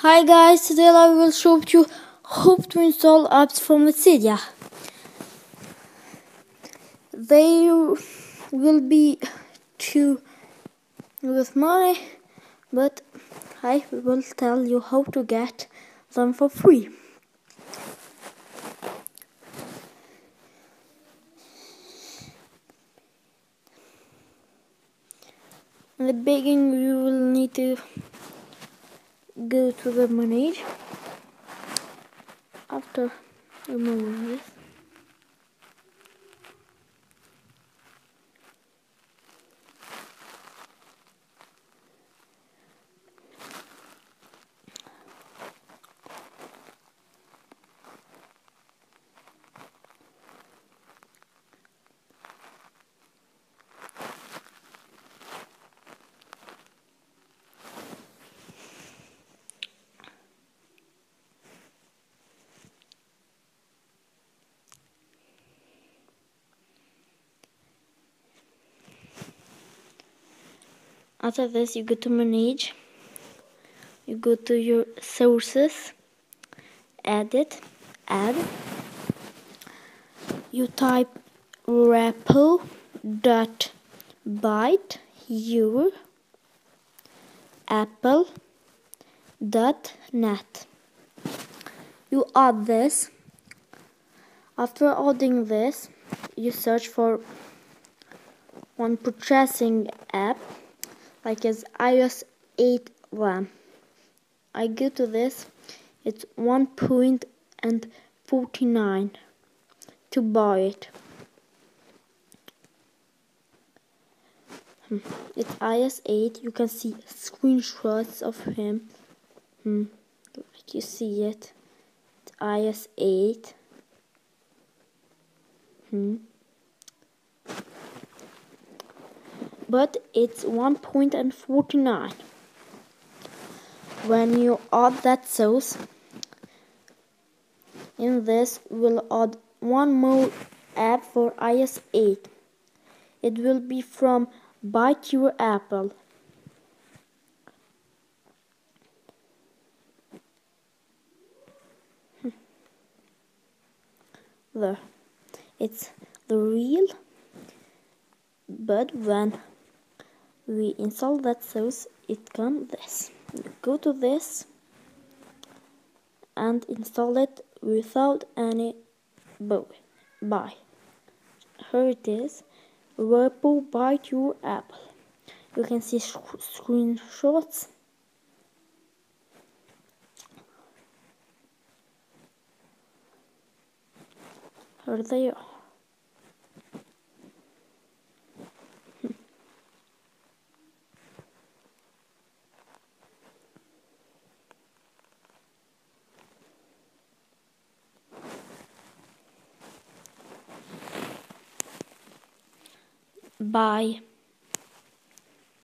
Hi guys, today I will show you how to install apps from Cydia. They will be too with money, but I will tell you how to get them for free. In the beginning, you will need to go to the manage. After removing this, after this you go to manage, you go to your sources, add, you type repo.byte your apple.net. You add this. After adding this, you search for one purchasing app like as iOS 8 RAM. I go to this, it's 1.49 to buy it. It's iOS 8, you can see screenshots of him. Like you see it. It's iOS 8. But it's 1.49. When you add that sauce, in this we'll add one more app for iOS 8. It will be from Byte Your Apple. There. It's the real, but when we install that sauce, it comes this. You go to this and install it without any buy. Here it is, repo Byte Your Apple. You can see screenshots. Here they are. Bye.